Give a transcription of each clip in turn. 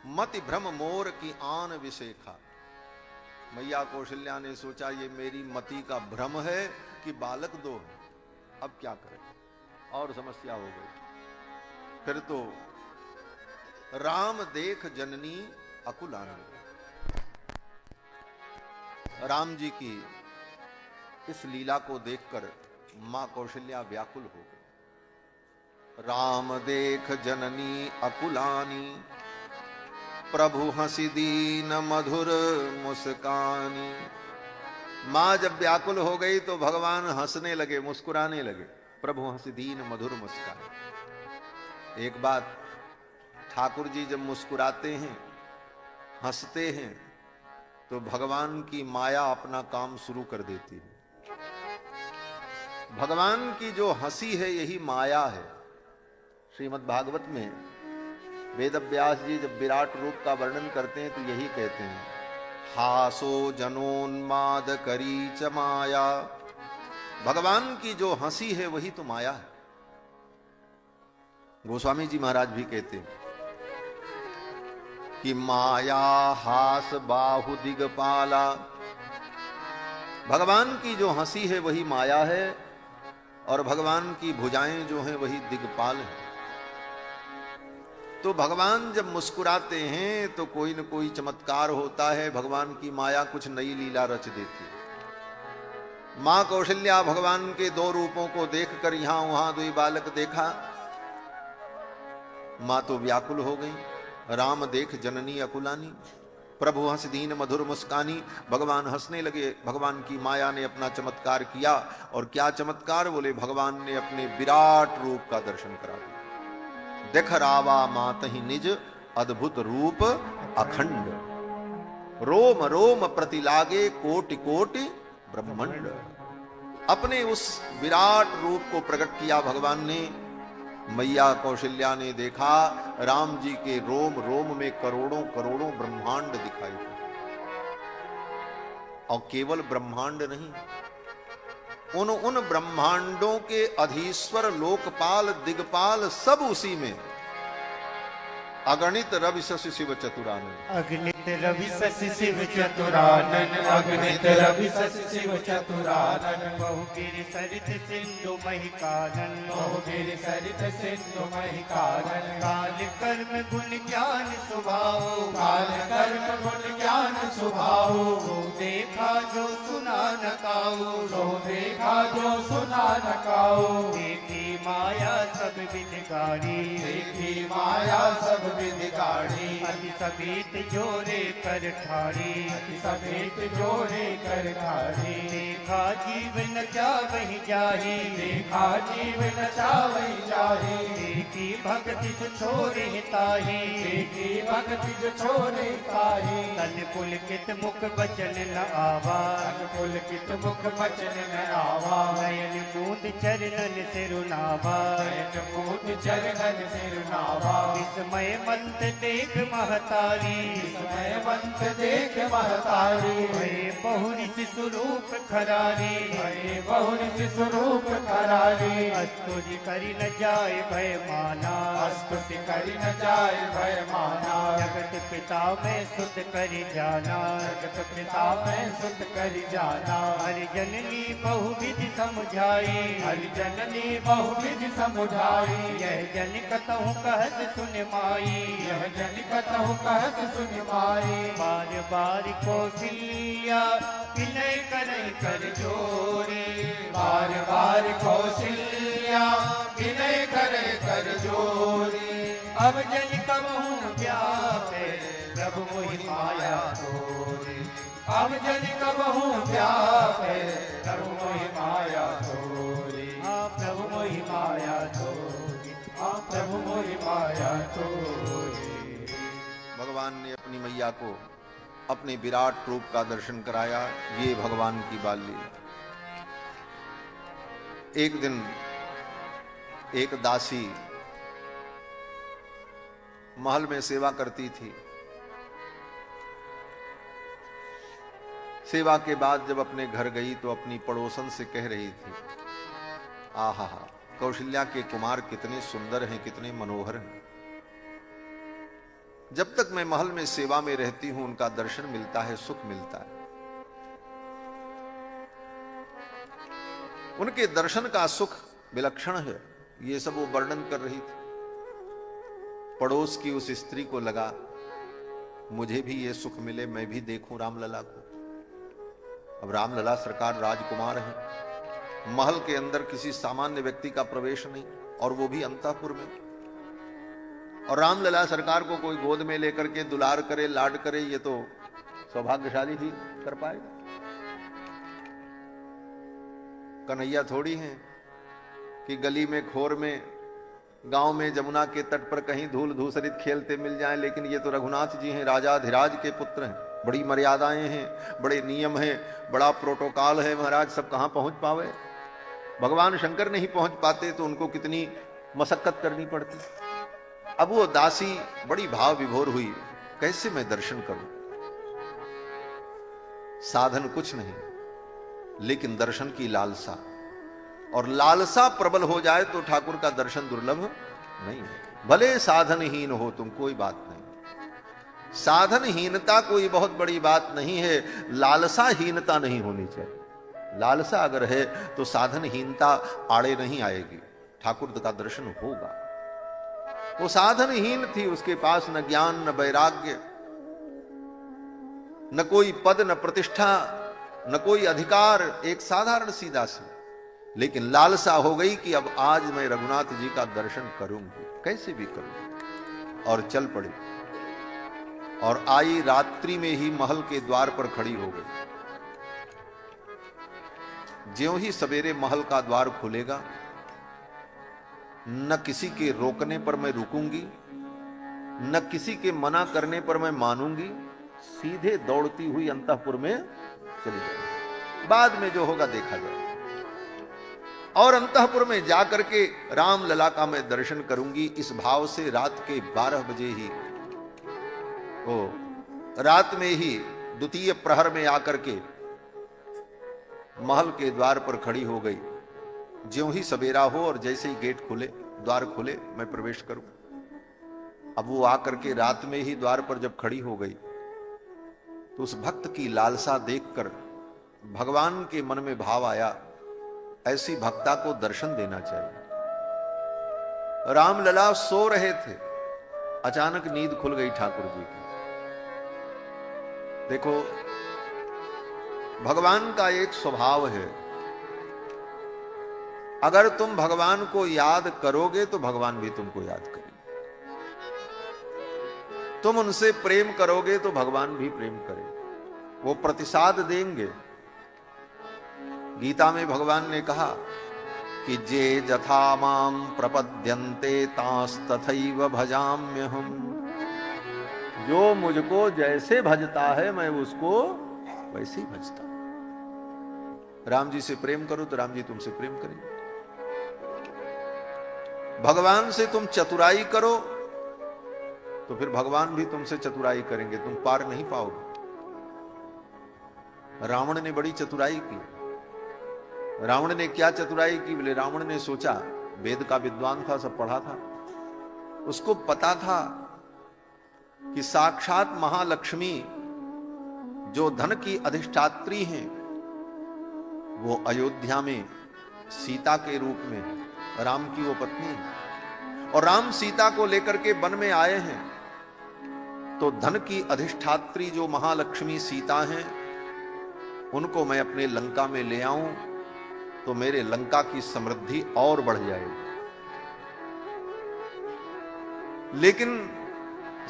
मति भ्रम मोर की आन विशेखा। मैया कौशल्या ने सोचा ये मेरी मति का भ्रम है कि बालक दो है, अब क्या करें, और समस्या हो गई। फिर तो राम देख जननी अकुलानी, राम जी की इस लीला को देखकर मां कौशल्या व्याकुल हो गई। राम देख जननी अकुलानी, प्रभु हंसी दीन मधुर मुस्कानी। मां जब व्याकुल हो गई तो भगवान हंसने लगे, मुस्कुराने लगे। प्रभु हंसी दीन मधुर मुस्कान। एक बात, ठाकुर जी जब मुस्कुराते हैं, हंसते हैं, तो भगवान की माया अपना काम शुरू कर देती है। भगवान की जो हंसी है यही माया है। श्रीमद् भागवत में वेद व्यास जी जब विराट रूप का वर्णन करते हैं तो यही कहते हैं, हासो जनोन्माद करी च माया। भगवान की जो हंसी है वही तो माया है। गोस्वामी जी महाराज भी कहते हैं कि माया हास बाहु दिगपाला। भगवान की जो हंसी है वही माया है, और भगवान की भुजाएं जो हैं वही दिगपाल है। तो भगवान जब मुस्कुराते हैं तो कोई न कोई चमत्कार होता है, भगवान की माया कुछ नई लीला रच देती है। मां कौशल्या भगवान के दो रूपों को देखकर यहां वहां दुई बालक देखा, मां तो व्याकुल हो गई। राम देख जननी अकुलानी, प्रभु हंस दीन मधुर मुस्कानी। भगवान हंसने लगे। भगवान की माया ने अपना चमत्कार किया, और क्या चमत्कार, बोले भगवान ने अपने विराट रूप का दर्शन करा दिया। देख रावा मातहि निज अद्भुत रूप अखंड, रोम रोम प्रति लागे कोटि कोटि ब्रह्मांड। अपने उस विराट रूप को प्रकट किया भगवान ने। मैया कौशल्या ने देखा राम जी के रोम रोम में करोड़ों करोड़ों ब्रह्मांड दिखाई पड़े। और केवल ब्रह्मांड नहीं, उन ब्रह्मांडों के अधीश्वर लोकपाल दिगपाल सब उसी में। अगणित रवि शशि शिव चतुरानन, अगणित रवि शशि शिव चतुरानन, अगणित रवि शशि शिव चतुरानन। बहुगिरि सरित सिंधु महिकानन, बहुगिरि सरित सिंधु महिकानन। काल कर्म गुण ज्ञान स्वभाव, काल कर्म गुण ज्ञान स्वभाव। जो देखा जो सुना न काऊ, जो देखा जो सुना न काऊ। देखी माया सब विदगारी, देखी माया सब विदगारी। अति सभीत जोरे कर ठारी, अति सभीत जोरे कर ठारी। देखा जीवन जा वही जाही, देखा जीवन जा वही जाही। देखी भक्ति जो छोरे ताही, देखी भक्ति जो छोरे ताही। तन पुलकित मुख बचन न आवा, तन पुलकित मुख बचन न आवा। नयन मूंद चरणन सिरुनावा, नयन मूंद चरणन सिरुनावा। विस्मय मंत देख महतारी, विस्मय मंत देख महतारी। भये बहुनिस स्वरूप खरारी, भये बहुनिस स्वरूप खरारी। स्तुति करि न जाय भय माना, स्तुति करि न जाय भय माना। जगत पिता में सुत करि जाना, जगत पिता में सुत करि जाना। हरि जननी बहुविधि समझाई, हरि जननी बहुविधि समझाई। यह जन कतहु कहत सुन माई, यह जन कतहु कहत सुन माई। बार बार कौशल्या विनय करई कर जोरे, बार बार कौशल्या विनय करई कर जोरे। अब जन कबहु व्यापे प्रभु मोहि माया तोरे, अब जन कबहु व्यापे प्रभु मोहि माया तोरे। प्रभु मोहि माया तोरे, प्रभु मोहि माया तोरे। भगवान ने अपनी मैया को अपने विराट रूप का दर्शन कराया। ये भगवान की बाल लीला। एक दिन एक दासी महल में सेवा करती थी। सेवा के बाद जब अपने घर गई तो अपनी पड़ोसन से कह रही थी, आहा, कौशल्या के कुमार कितने सुंदर हैं, कितने मनोहर हैं। जब तक मैं महल में सेवा में रहती हूं उनका दर्शन मिलता है, सुख मिलता है। उनके दर्शन का सुख विलक्षण है। ये सब वो वर्णन कर रही थी। पड़ोस की उस स्त्री को लगा मुझे भी ये सुख मिले, मैं भी देखूं रामलला को। अब रामलला सरकार राजकुमार हैं, महल के अंदर किसी सामान्य व्यक्ति का प्रवेश नहीं, और वो भी अंतःपुर में। और रामलला सरकार को कोई गोद में लेकर के दुलार करे, लाड करे, ये तो सौभाग्यशाली ही कर पाएगा। कन्हैया थोड़ी हैं कि गली में, खोर में, गांव में, जमुना के तट पर कहीं धूल धूसरित खेलते मिल जाएं। लेकिन ये तो रघुनाथ जी हैं, राजाधिराज के पुत्र हैं। बड़ी मर्यादाएं हैं, बड़े नियम हैं, बड़ा प्रोटोकॉल है महाराज, सब कहां पहुंच पावे। भगवान शंकर नहीं पहुंच पाते तो उनको कितनी मशक्कत करनी पड़ती। अब वो दासी बड़ी भाव विभोर हुई, कैसे मैं दर्शन करूं। साधन कुछ नहीं, लेकिन दर्शन की लालसा, और लालसा प्रबल हो जाए तो ठाकुर का दर्शन दुर्लभ नहीं है। भले साधनहीन हो तुम, कोई बात नहीं। साधनहीनता कोई बहुत बड़ी बात नहीं है, लालसाहीनता नहीं होनी चाहिए। लालसा अगर है तो साधनहीनता आड़े नहीं आएगी, ठाकुर का दर्शन होगा। वो साधनहीन थी, उसके पास न ज्ञान न वैराग्य, न कोई पद न प्रतिष्ठा, न कोई अधिकार, एक साधारण सी दासी। लेकिन लालसा हो गई कि अब आज मैं रघुनाथ जी का दर्शन करूंगी, कैसे भी करूंगी। और चल पड़ी, और आई रात्रि में ही महल के द्वार पर खड़ी हो गई। ज्यों ही सवेरे महल का द्वार खुलेगा, न किसी के रोकने पर मैं रुकूंगी, न किसी के मना करने पर मैं मानूंगी, सीधे दौड़ती हुई अंतःपुर में चली जाएगी। बाद में जो होगा देखा जाएगा। और अंतःपुर में जाकर के रामलला का मैं दर्शन करूंगी, इस भाव से रात के 12 बजे ही, रात में ही द्वितीय प्रहर में आकर के महल के द्वार पर खड़ी हो गई। ज्यों ही सवेरा हो और जैसे ही गेट खुले, द्वार खुले, मैं प्रवेश करूं। अब वो आकर के रात में ही द्वार पर जब खड़ी हो गई तो उस भक्त की लालसा देखकर भगवान के मन में भाव आया, ऐसी भक्ता को दर्शन देना चाहिए। रामलला सो रहे थे, अचानक नींद खुल गई ठाकुर जी की। देखो, भगवान का एक स्वभाव है, अगर तुम भगवान को याद करोगे तो भगवान भी तुमको याद करेंगे। तुम उनसे प्रेम करोगे तो भगवान भी प्रेम करेंगे, वो प्रतिसाद देंगे। गीता में भगवान ने कहा कि जे जथा माम प्रपद्यन्ते तांस तथैव भजाम्यहम्। जो मुझको जैसे भजता है मैं उसको वैसे ही भजता हूं। राम जी से प्रेम करो तो राम जी तुमसे प्रेम करेंगे। भगवान से तुम चतुराई करो तो फिर भगवान भी तुमसे चतुराई करेंगे, तुम पार नहीं पाओगे। रावण ने बड़ी चतुराई की। रावण ने क्या चतुराई की? बोले, रावण ने सोचा, वेद का विद्वान था, सब पढ़ा था, उसको पता था कि साक्षात महालक्ष्मी जो धन की अधिष्ठात्री हैं वो अयोध्या में सीता के रूप में है, राम की वो पत्नी है। और राम सीता को लेकर के वन में आए हैं, तो धन की अधिष्ठात्री जो महालक्ष्मी सीता हैं उनको मैं अपने लंका में ले आऊं तो मेरे लंका की समृद्धि और बढ़ जाएगी। लेकिन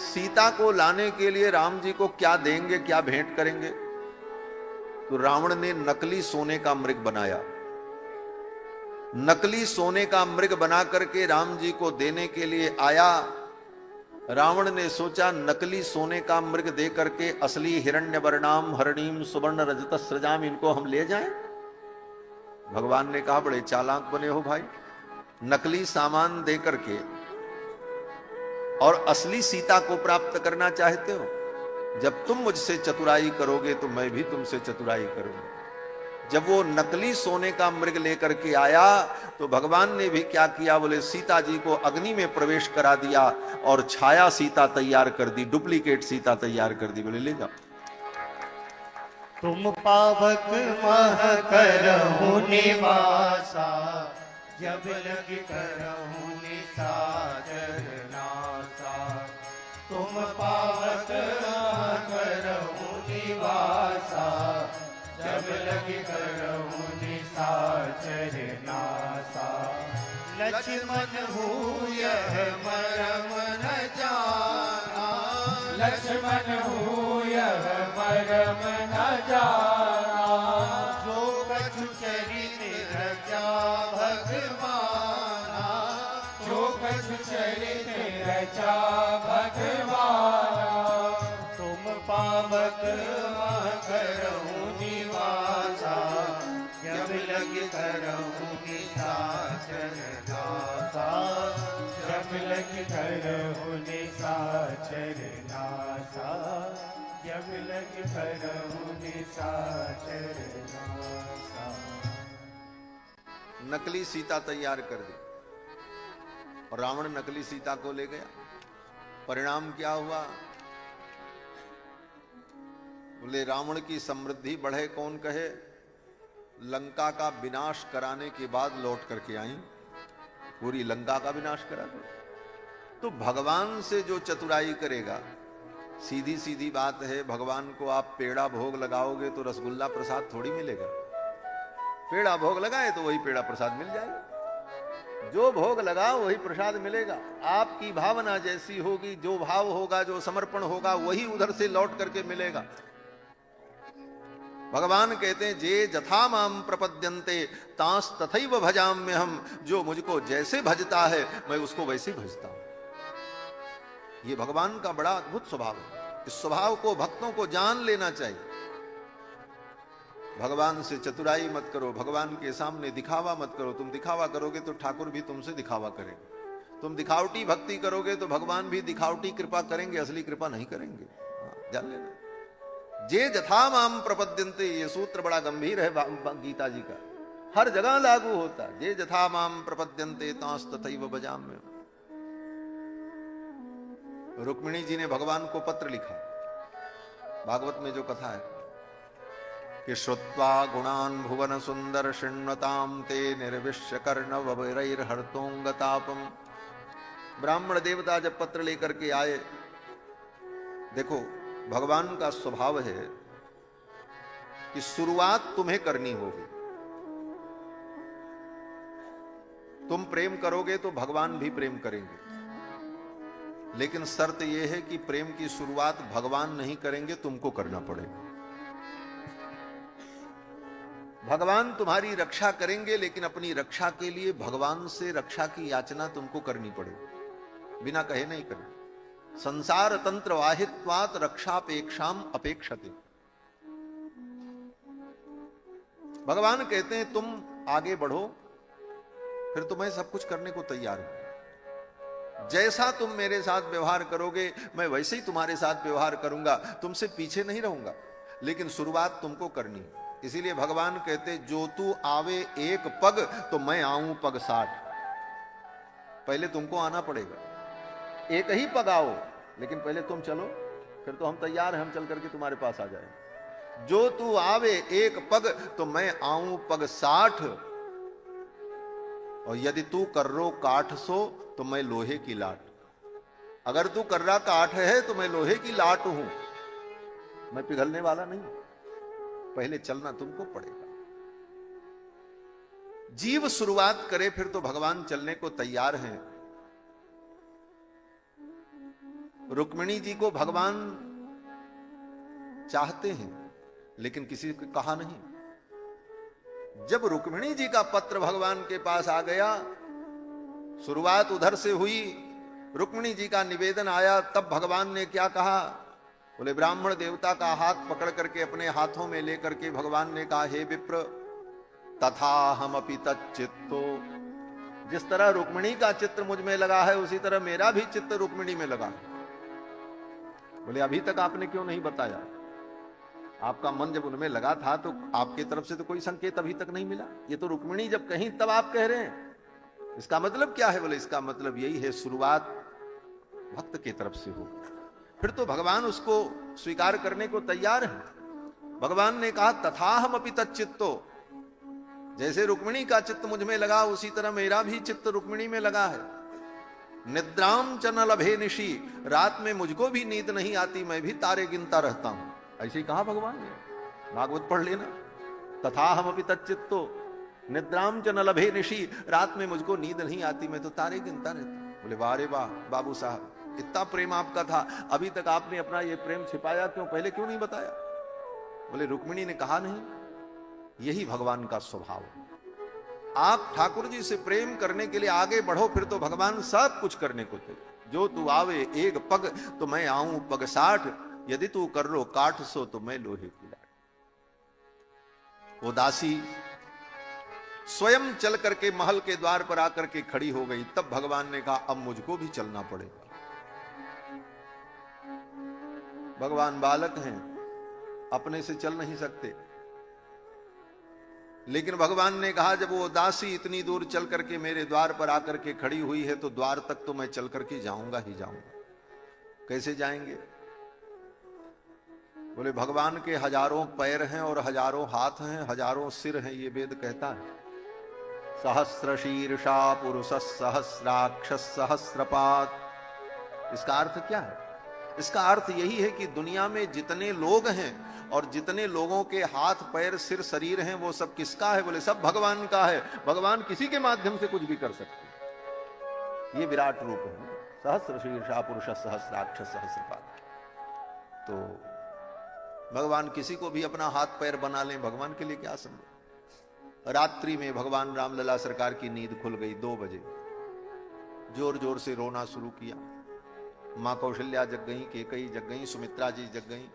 सीता को लाने के लिए राम जी को क्या देंगे, क्या भेंट करेंगे? तो रावण ने नकली सोने का मृग बनाया। नकली सोने का मृग बना करके राम जी को देने के लिए आया। रावण ने सोचा, नकली सोने का मृग दे करके असली हिरण्यवर्णाम हरणीम सुवर्ण रजत सृजाम इनको हम ले जाएं। भगवान ने कहा, बड़े चालाक बने हो भाई, नकली सामान दे करके और असली सीता को प्राप्त करना चाहते हो। जब तुम मुझसे चतुराई करोगे तो मैं भी तुमसे चतुराई करूंगा। जब वो नकली सोने का मृग लेकर के आया तो भगवान ने भी क्या किया, बोले सीता जी को अग्नि में प्रवेश करा दिया और छाया सीता तैयार कर दी, डुप्लीकेट सीता तैयार कर दी। बोले ले जाओ। तुम पावक मह करहु निवासा, जब लग करहु निसाचर नासा। तुम पावक मह करहु निवासा, जब लग करहु निसाचर नासा। लक्ष्मण हूँ यह मरम न जाना, लक्ष्मण हूँ यह मरम न जाना। जो कछु चरित रचा भगवाना, जो कछु चरित रचा भगवाना। तुम पावक मह करहु निवासा, जब लग करहु निसाचर नासा। जब लग करहु निसाचर नासा, जब लग करहु निसाचर नासा। नकली सीता तैयार कर दी और रावण नकली सीता को ले गया। परिणाम क्या हुआ? बोले रावण की समृद्धि बढ़े कौन कहे, लंका का विनाश कराने के बाद लौट करके आई, पूरी लंका का विनाश करा दो। तो भगवान से जो चतुराई करेगा, सीधी सीधी बात है, भगवान को आप पेड़ा भोग लगाओगे तो रसगुल्ला प्रसाद थोड़ी मिलेगा। पेड़ा भोग लगाए तो वही पेड़ा प्रसाद मिल जाएगा, जो भोग लगाओ वही प्रसाद मिलेगा। आपकी भावना जैसी होगी, जो भाव होगा, जो समर्पण होगा, वही उधर से लौट करके मिलेगा। भगवान कहते हैं जे जथा माम प्रपद्यन्ते तांस तथैव भजाम्य हम। जो मुझको जैसे भजता है मैं उसको वैसे भजता हूं। ये भगवान का बड़ा अद्भुत स्वभाव है। इस स्वभाव को भक्तों को जान लेना चाहिए। भगवान से चतुराई मत करो, भगवान के सामने दिखावा मत करो। तुम दिखावा करोगे तो ठाकुर भी तुमसे दिखावा करेंगे। तुम दिखावटी भक्ति करोगे तो भगवान भी दिखावटी कृपा करेंगे, असली कृपा नहीं करेंगे। जान लेना। जे जथा माम प्रपद्यन्ते, ये सूत्र बड़ा गंभीर है गीता जी का, हर जगह लागू होता है। जे जथा माम प्रपद्यन्ते तांस तथैव भजाम्य। रुक्मिणी जी ने भगवान को पत्र लिखा, भागवत में जो कथा है कि श्रुत्वा गुणान भुवन सुंदर शृण्वताम ते निर्विश्य कर्ण वैरहर्तोंगतापम। ब्राह्मण देवता जब पत्र लेकर के आए, देखो भगवान का स्वभाव है कि शुरुआत तुम्हें करनी होगी। तुम प्रेम करोगे तो भगवान भी प्रेम करेंगे, लेकिन शर्त यह है कि प्रेम की शुरुआत भगवान नहीं करेंगे, तुमको करना पड़ेगा। भगवान तुम्हारी रक्षा करेंगे, लेकिन अपनी रक्षा के लिए भगवान से रक्षा की याचना तुमको करनी पड़ेगी, बिना कहे नहीं करनी। संसार तंत्र वाहित्वात रक्षापेक्षाम अपेक्षते। भगवान कहते हैं तुम आगे बढ़ो, फिर तुम्हें सब कुछ करने को तैयार हूं। जैसा तुम मेरे साथ व्यवहार करोगे मैं वैसे ही तुम्हारे साथ व्यवहार करूंगा, तुमसे पीछे नहीं रहूंगा, लेकिन शुरुआत तुमको करनी है। इसीलिए भगवान कहते जो तू आवे एक पग तो मैं आऊं पग 60। पहले तुमको आना पड़ेगा। एक ही पग आओ, लेकिन पहले तुम चलो, फिर तो हम तैयार हैं, हम चल करके तुम्हारे पास आ जाए। जो तू आवे एक पग तो मैं आऊं पग 60, और यदि तू कर्रो काठ सो तो मैं लोहे की लाट। अगर तू कर्रा काठ है तो मैं लोहे की लाट हूं, मैं पिघलने वाला नहीं। पहले चलना तुमको पड़ेगा। जीव शुरुआत करे फिर तो भगवान चलने को तैयार हैं। रुक्मिणी जी को भगवान चाहते हैं, लेकिन किसी को कहा नहीं। जब रुक्मिणी जी का पत्र भगवान के पास आ गया, शुरुआत उधर से हुई, रुक्मिणी जी का निवेदन आया, तब भगवान ने क्या कहा? बोले ब्राह्मण देवता का हाथ पकड़ करके अपने हाथों में लेकर के भगवान ने कहा, हे विप्र तथा हम अपि तच्चित्तो। जिस तरह रुक्मिणी का चित्र मुझ में लगा है, उसी तरह मेरा भी चित्र रुक्मिणी में लगा है। बोले अभी तक आपने क्यों नहीं बताया? आपका मन जब उनमें लगा था तो आपके तरफ से तो कोई संकेत अभी तक नहीं मिला। ये तो रुक्मिणी जब कहीं तब आप कह रहे हैं। इसका मतलब क्या है? बोले इसका मतलब यही है, शुरुआत भक्त की तरफ से हो, फिर तो भगवान उसको स्वीकार करने को तैयार है। भगवान ने कहा तथाहम अपि तच्चित्तो, जैसे रुक्मिणी का चित्त मुझ में लगा उसी तरह मेरा भी चित्त रुक्मिणी में लगा है। निद्राम च न लभे निशी, रात में मुझको भी नींद नहीं आती, मैं भी तारे गिनता रहता हूं। ऐसे ही कहा भगवान ने, भागवत पढ़ लेना। तथाहम अपि तच्चित्तो निद्राम च न लभे निशी, रात में मुझको नींद नहीं आती, मैं तो तारे गिनता रहता हूं। बोले वाह रे वाह बाबू साहब, इतना प्रेम आपका था, अभी तक आपने अपना ये प्रेम छिपाया क्यों, पहले क्यों नहीं बताया? बोले रुक्मिणी ने कहा नहीं, यही भगवान का स्वभाव है। आप ठाकुर जी से प्रेम करने के लिए आगे बढ़ो, फिर तो भगवान सब कुछ करने को थे। जो तू आवे एक पग तो मैं आऊं पग 60, यदि तू कर लो काठ सो तो मैं लोहे की लाट। वो दासी स्वयं चल करके महल के द्वार पर आकर के खड़ी हो गई। तब भगवान ने कहा अब मुझको भी चलना पड़ेगा। भगवान बालक हैं, अपने से चल नहीं सकते, लेकिन भगवान ने कहा जब वो दासी इतनी दूर चल करके मेरे द्वार पर आकर के खड़ी हुई है तो द्वार तक तो मैं चल करके जाऊंगा ही जाऊंगा। कैसे जाएंगे? बोले भगवान के हजारों पैर हैं और हजारों हाथ हैं, हजारों सिर हैं, ये वेद कहता है। सहस्र शीर्षा पुरुष सहस्राक्ष सहस्रपात। इसका अर्थ क्या है? इसका अर्थ यही है कि दुनिया में जितने लोग हैं और जितने लोगों के हाथ पैर सिर शरीर हैं, वो सब किसका है? बोले सब भगवान का है। भगवान किसी के माध्यम से कुछ भी कर सकते। ये विराट रूप है, सहस्र शीर्षा पुरुष सहस्राक्ष सहस्रपात। तो भगवान किसी को भी अपना हाथ पैर बना लें, भगवान के लिए क्या संभव। रात्रि में भगवान रामलला सरकार की नींद खुल गई। 2 बजे जोर जोर से रोना शुरू किया। मां कौशल्या जग गई, केकई जग गई, सुमित्रा जी जग गई।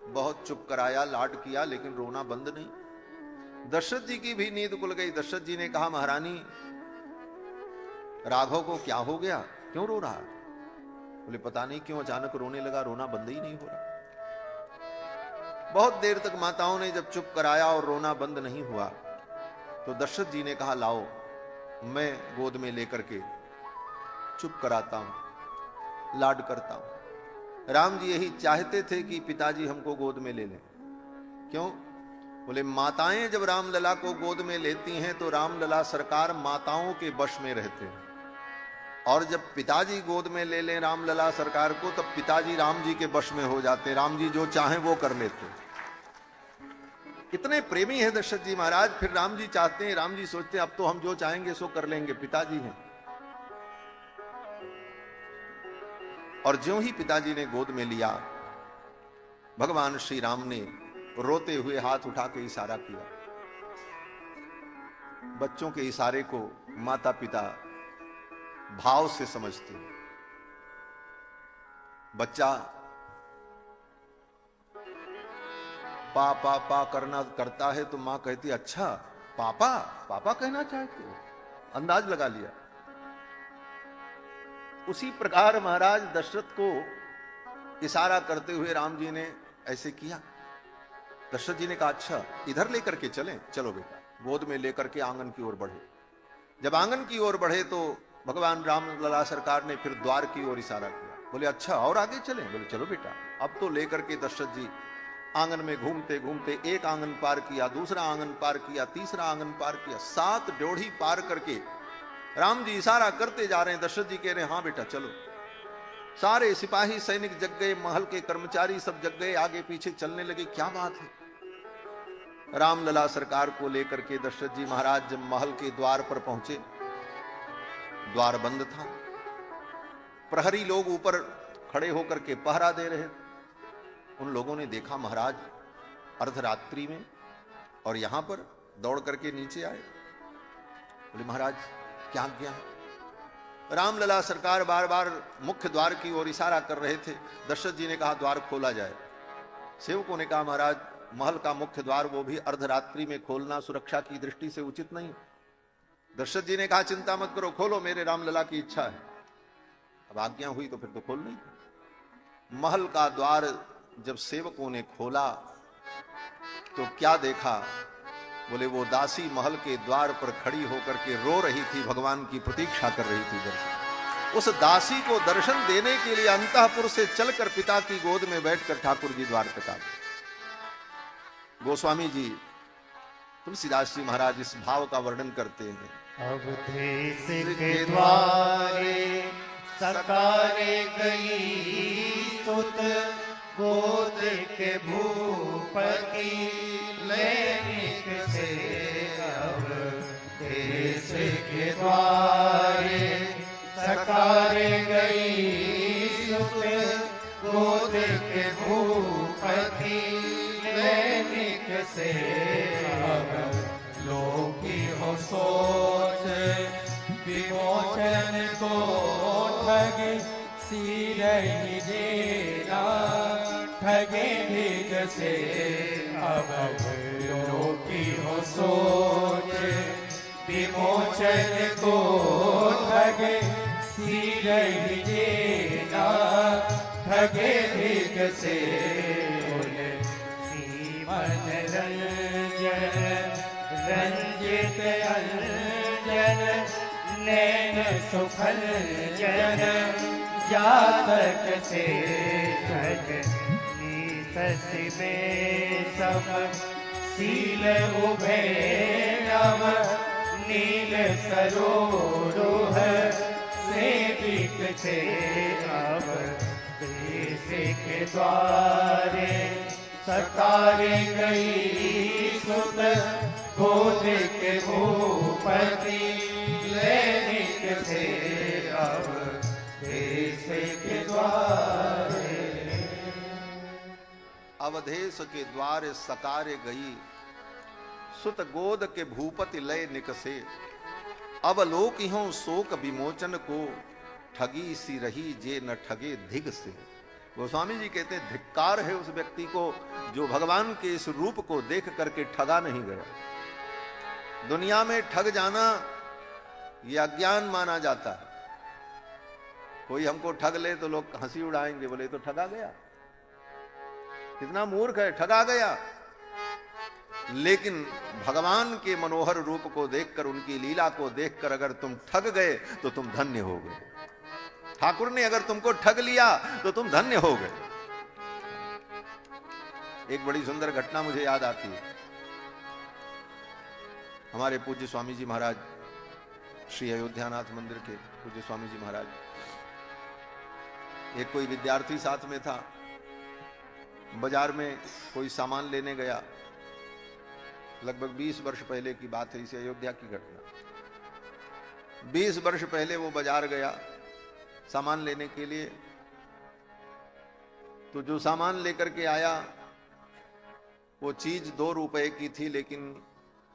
बहुत चुप कराया, लाड किया, लेकिन रोना बंद नहीं। दशरथ जी की भी नींद खुल गई। दशरथ जी ने कहा महारानी राघव को क्या हो गया, क्यों रो रहा? बोले पता नहीं क्यों अचानक रोने लगा, रोना बंद ही नहीं हो रहा। बहुत देर तक माताओं ने जब चुप कराया और रोना बंद नहीं हुआ तो दशरथ जी ने कहा लाओ मैं गोद में लेकर के चुप कराता हूं, लाड करता हूं। राम जी यही चाहते थे कि पिताजी हमको गोद में ले लें। क्यों? बोले माताएं जब रामलला को गोद में लेती हैं तो रामलला सरकार माताओं के वश में रहते हैं, और जब पिताजी गोद में ले लें रामलला सरकार को तब पिताजी राम जी के वश में हो जाते। राम जी जो चाहें वो कर लेते। इतने प्रेमी है दशरथ जी महाराज। फिर राम जी चाहते हैं, राम जी सोचते हैं अब तो हम जो चाहेंगे सो कर लेंगे, पिताजी हैं। और ज्यों ही पिताजी ने गोद में लिया, भगवान श्री राम ने रोते हुए हाथ उठा के इशारा किया। बच्चों के इशारे को माता पिता भाव से समझते हैं। बच्चा पा पा पा करता है तो मां कहती अच्छा पापा पापा कहना चाहते हो, अंदाज लगा लिया। उसी प्रकार महाराज दशरथ को इशारा करते हुए राम जी ने ऐसे किया। दशरथ जी ने कहा अच्छा इधर लेकर के चलें, चलो बेटा। गोद में लेकर के आंगन की ओर बढ़े। जब आंगन की ओर बढ़े तो भगवान रामलला सरकार ने फिर द्वार की ओर इशारा किया। बोले अच्छा और आगे चलें? बोले चलो बेटा। अब तो लेकर के दशरथ जी आंगन में घूमते घूमते एक आंगन पार किया, दूसरा आंगन पार किया, तीसरा आंगन पार किया, 7 ड्योढ़ी पार करके राम जी इशारा करते जा रहे हैं। दशरथ जी कह रहे हैं हाँ बेटा चलो। सारे सिपाही सैनिक जग गए, महल के कर्मचारी सब जग गए, आगे पीछे चलने लगे। क्या बात है? रामलला सरकार को लेकर के दशरथ जी महाराज जब महल के द्वार पर पहुंचे, द्वार बंद था। प्रहरी लोग ऊपर खड़े होकर के पहरा दे रहे थे। उन लोगों ने देखा महाराज अर्धरात्रि में और यहां पर दौड़ करके नीचे आए। बोले महाराज क्या आज्ञा है? रामलला सरकार बार बार मुख्य द्वार की ओर इशारा कर रहे थे। दशरथ जी ने कहा द्वार खोला जाए। सेवकों ने कहा महाराज महल का मुख्य द्वार वो भी अर्धरात्रि में खोलना सुरक्षा की दृष्टि से उचित नहीं। दशरथ जी ने कहा चिंता मत करो, खोलो, मेरे रामलला की इच्छा है। अब आज्ञा हुई तो फिर तो खोलना ही। महल का द्वार जब सेवकों ने खोला तो क्या देखा? बोले वो दासी महल के द्वार पर खड़ी होकर के रो रही थी, भगवान की प्रतीक्षा कर रही थी दर्शन। उस दासी को दर्शन देने के लिए अंतःपुर से चलकर पिता की गोद में बैठकर ठाकुर जी द्वार पे आ गए। गोस्वामी जी तुलसीदास जी महाराज इस भाव का वर्णन करते हैं। अवधेश के द्वारे सकारे गई सुत, गोद के भूपति लैनिक से। अवधेश के द्वारे सकारे गई सुत, गोद के भूपति लैनिक से। लोकी हो सोच विमोचन को ठग, सिरहि देना ठगे भिग से। अब लोकी हो सोच विमोचन को ठग, सिरहि देना ठगे भिग से। सीमन रंजन रंजित अंजन, नैन सुखल जन जातक से। ठग नीसि में सम सील उभे नव, नील सरोरुह सेविक से। अब देश के द्वारे सकारे गई सुत, गोद के भूपति लैनिक से। अब देश के द्वारे अवधेश के द्वार सकारे गई सुत, गोद के भूपति लय निकसे। अब लोक ह्यों शोक विमोचन को, ठगी सी रही जे न ठगे धिग से। गोस्वामी जी कहते हैं धिक्कार है उस व्यक्ति को जो भगवान के इस रूप को देख करके ठगा नहीं गया। दुनिया में ठग जाना यह अज्ञान माना जाता है। कोई हमको ठग ले तो लोग हंसी उड़ाएंगे, बोले तो ठगा गया, कितना मूर्ख है, ठगा गया। लेकिन भगवान के मनोहर रूप को देखकर, उनकी लीला को देखकर अगर तुम ठग गए तो तुम धन्य हो गए। ठाकुर ने अगर तुमको ठग लिया तो तुम धन्य हो गए। एक बड़ी सुंदर घटना मुझे याद आती है। हमारे पूज्य स्वामी जी महाराज, श्री अयोध्यानाथ मंदिर के पूज्य स्वामी जी महाराज, एक कोई विद्यार्थी साथ में था, बाजार में कोई सामान लेने गया। लगभग 20 वर्ष पहले की बात है, इसे अयोध्या की घटना। 20 वर्ष पहले वो बाजार गया सामान लेने के लिए। तो जो सामान लेकर के आया वो चीज 2 रुपए की थी, लेकिन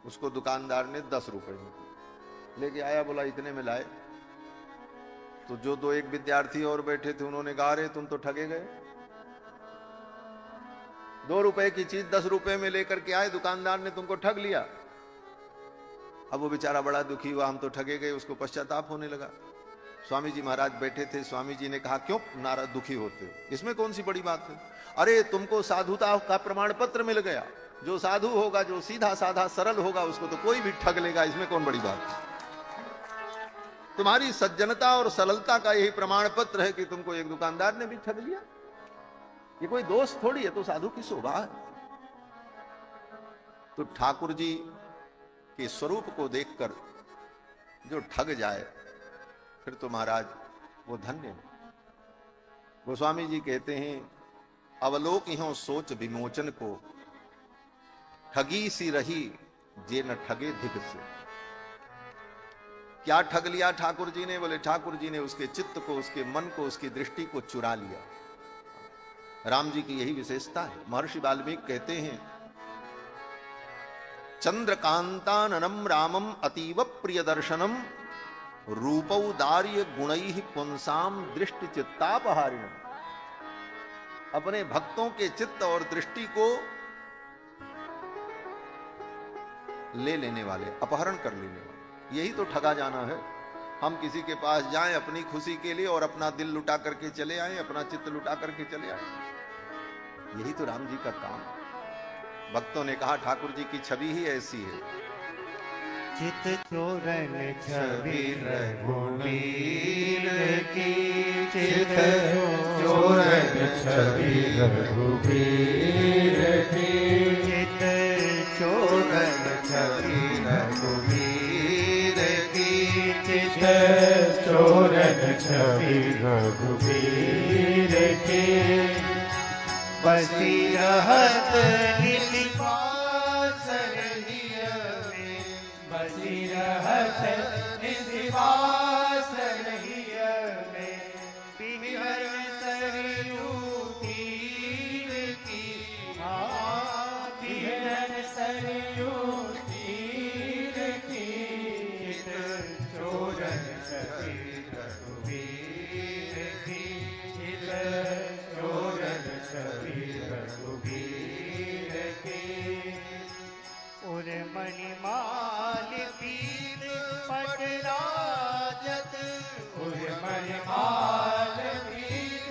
उसको दुकानदार ने 10 रुपए में लेके आया। बोला इतने में लाए। तो जो 2-1 विद्यार्थी और बैठे थे उन्होंने कहा अरे तुम तो ठगे गए, 2 रुपए की चीज 10 रुपए में लेकर के आए, दुकानदार ने तुमको ठग लिया। अब वो बेचारा बड़ा दुखी हुआ, हम तो ठगे गए, उसको पश्चाताप होने लगा। स्वामी जी महाराज बैठे थे, स्वामी जी ने कहा क्यों नाराज दुखी होते हो, इसमें कौन सी बड़ी बात है? अरे तुमको साधुता का प्रमाण पत्र मिल गया, जो साधु होगा, जो सीधा साधा सरल होगा, उसको तो कोई भी ठग लेगा, इसमें कौन बड़ी बात है? तुम्हारी सज्जनता और सरलता का यही प्रमाण पत्र है कि तुमको एक दुकानदार ने भी ठग लिया। ये कोई दोष थोड़ी है, तो साधु की शोभा है। तो ठाकुर जी के स्वरूप को देखकर जो ठग जाए फिर तो महाराज वो धन्य है। गोस्वामी जी कहते हैं अवलोक ह्यों सोच विमोचन को, ठगी सी रही जे न ठगे धिक से। क्या ठग लिया ठाकुर जी ने? बोले ठाकुर जी ने उसके चित्त को, उसके मन को, उसकी दृष्टि को चुरा लिया। राम जी की यही विशेषता है। महर्षि वाल्मीकि कहते हैं चंद्रकांताननम रामम अतीव प्रिय दर्शनम, रूपौदार्य गुणैः पुंसाम दृष्टि चित्तापहारिणम। अपने भक्तों के चित्त और दृष्टि को ले लेने वाले, अपहरण कर लेने वाले, यही तो ठगा जाना है। हम किसी के पास जाएं अपनी खुशी के लिए और अपना दिल लुटा करके चले आए, अपना चित्त लुटा करके चले आए, यही तो राम जी का काम। भक्तों ने कहा ठाकुर जी की छवि ही ऐसी है। चित चोरन छवि रघुवीर की, चित चोरन छवि रघुवीर की, चित चोरन छवि रघुवीर की, चित चोरन छवि रघुवीर की। बसी रहत निधि पास रहिय में, बसी रहत निधि पास रहिय में, बिहर सरयू तीर की, बिहर सरयू तीर की, चित चोरन छवि रघुवीर की, चित चोरन छवि रघुवीर की। उर मणिमाल पीत पटराजत, उर मणिमाल पीत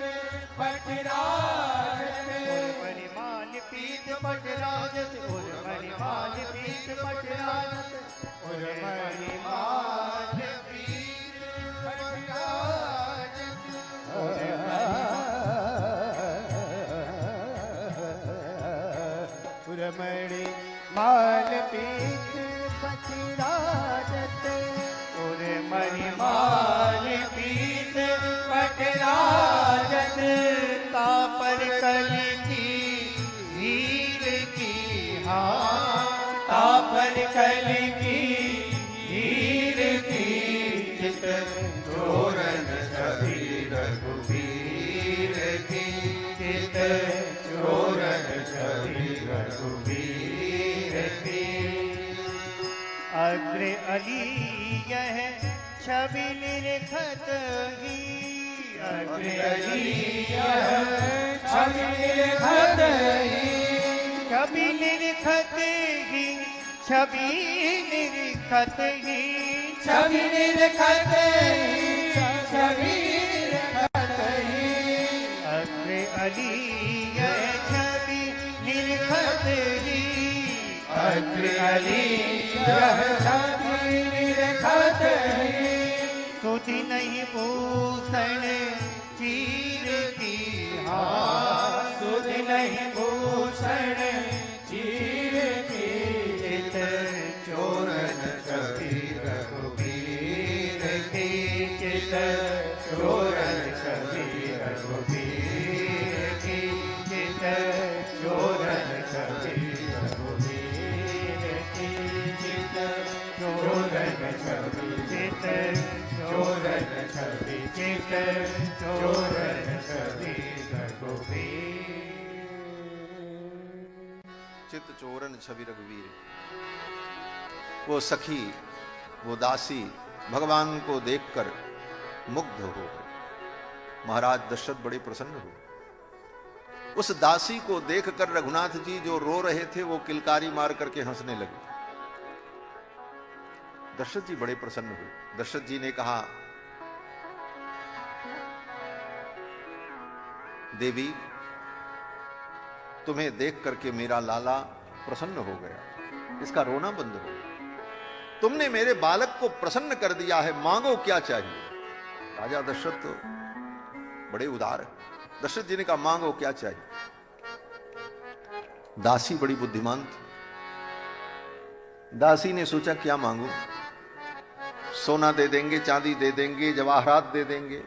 पटराजत, उर मणिमाल पीत पटराजत, उर मणिमाल पीत पटराजत, उर मणिमाल पीत पटराजत, उरमणि माल पीत पटराजत, उरमणि माल पीत पटराजत, तापर कली की हीर की, तापर कली की हीर की, चित चोरन छवि रघुवीर की, चित चोरन छवि रघुवीर की। अग्र अली यह छवि निरखत ही, अग्र अली यह छवि निरखत ही, छवि निरखत ही, छवि निरखत ही, छवि निरखत ही, छवि निरखत ही। अग्र अली यह छवि निरखत ही, अग्र अली यह छवि निरखत ही। सुधि नहीं भूषण चीर की, सुधि नहीं भूषण चीर की, चित चोरन छवि रघुवीर की, चित चोरन छवि रघुवीर की, चित चोरन छवि रघुवीर की, चित चोरन छवि, चित चोरन छवि, चित चोरन छवि रघुवीर। चित चोरन छवि रघुवीर। वो सखी, वो दासी भगवान को देखकर मुग्ध हो गए। महाराज दशरथ बड़े प्रसन्न हुए। उस दासी को देखकर रघुनाथ जी जो रो रहे थे वो किलकारी मार करके हंसने लगे। दशरथ जी बड़े प्रसन्न हुए। दशरथ जी ने कहा, देवी तुम्हें देख करके मेरा लाला प्रसन्न हो गया, इसका रोना बंद हो गया। तुमने मेरे बालक को प्रसन्न कर दिया है, मांगो क्या चाहिए। राजा दशरथ तो बड़े उदार है। दशरथ जी ने कहा, मांगो क्या चाहिए। दासी बड़ी बुद्धिमान थी। दासी ने सोचा क्या मांगू। सोना दे देंगे, चांदी दे देंगे, जवाहरात दे देंगे,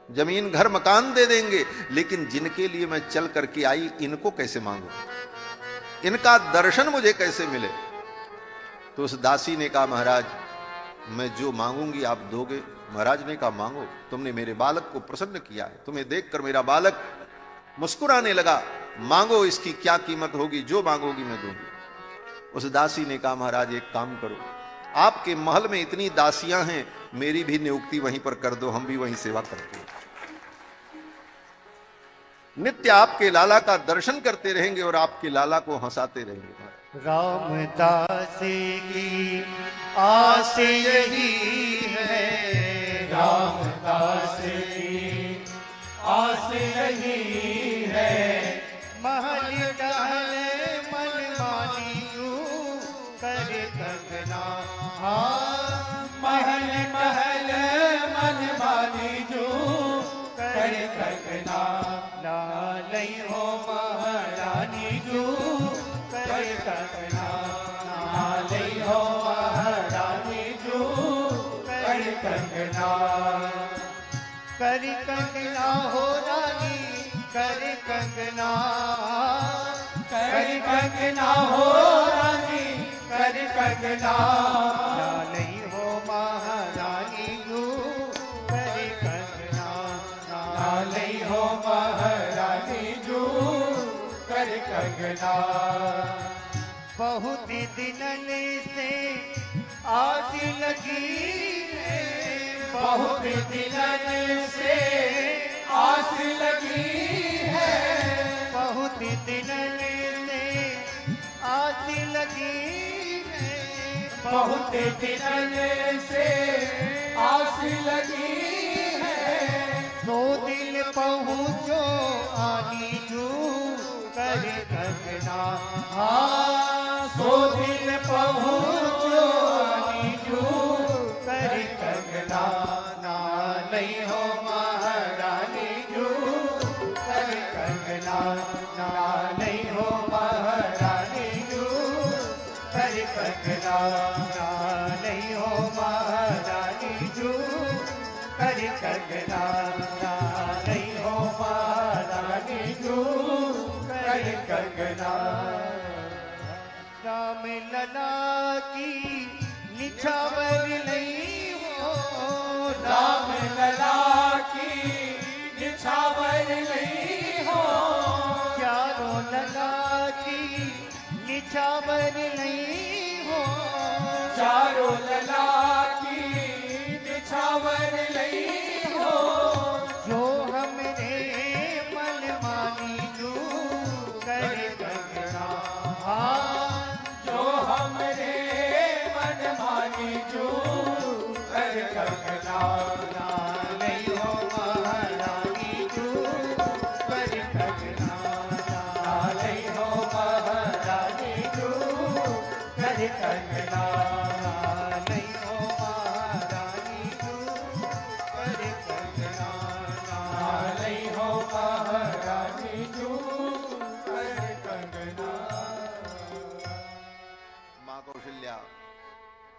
जमीन घर मकान दे देंगे, लेकिन जिनके लिए मैं चल करके आई इनको कैसे मांगू, इनका दर्शन मुझे कैसे मिले। तो उस दासी ने कहा, महाराज मैं जो मांगूंगी आप दोगे। महाराज ने कहा, मांगो, तुमने मेरे बालक को प्रसन्न किया है, तुम्हें देखकर मेरा बालक मुस्कुराने लगा, मांगो, इसकी क्या कीमत होगी, जो मांगोगी मैं दूंगी। उस दासी ने कहा, महाराज एक काम करो, आपके महल में इतनी दासियां हैं, मेरी भी नियुक्ति वहीं पर कर दो, हम भी वहीं सेवा करते हैं, नित्य आपके लाला का दर्शन करते रहेंगे और आपके लाला को हंसाते रहेंगे। रामदास की आस यही है, रामदास की आस यही है, महल टहले मन हाँ महल महल मन मानी जो कर कंगना लालई हो महारानी जो कर कंगना लालई हो महारानी जो कर कंगना कर कंगना हो रानी कर कंगना कर कंगना हो रानी कर कंगना लालई हो महारानी जो कर कंगना लालई हो महारानी जो कर कंगना बहुत दिनन से आस लगी है बहुत दिनन से आस लगी है बहुत दिनन से आस लगी है बहुत दिनन से आस लगी है दो दिल पहुँचो आनी जू कर कंगना हाँ सो दिल पहुँचो आनी जू कर कंगना नालई हो महारानी जू कर कंगना नालई हो महारानी जू कर कंगना नालई हो महारानी जू कर कंगना नालई हो महारानी जू कर कंगना राम लला की निछावर लई हो राम लला की निछावर लई हो चारों लला की निछावर लई हो चारों लला की निछावर लई हो जो हमरे मन मानी जू कर कंगना हाँ जो हमरे मन मानी जू कर कंगना लालई हो महारानी जू कर कंगना लालई हो महारानी जू कर कंगना लालई हो महारानी जू कर कंगना लालई हो महारानी जू कर कंगना माँ कौशल्या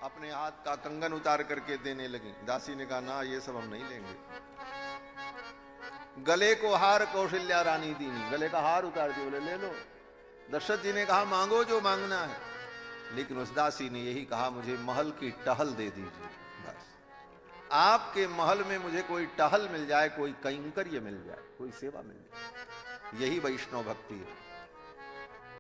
अपने हाथ का कंगन उतार करके देने लगी। दासी ने कहा ना ये सब हम नहीं लेंगे। गले को हार कौशल्या रानी दीनी, गले का हार उतार दिए, बोले ले लो। दशरथ जी ने कहा मांगो जो मांगना है, लेकिन उस दासी ने यही कहा मुझे महल की टहल दे दीजिए। बस आपके महल में मुझे कोई टहल मिल जाए, कोई कैंकर्य मिल जाए, कोई सेवा मिल जाए, यही वैष्णव भक्ति है।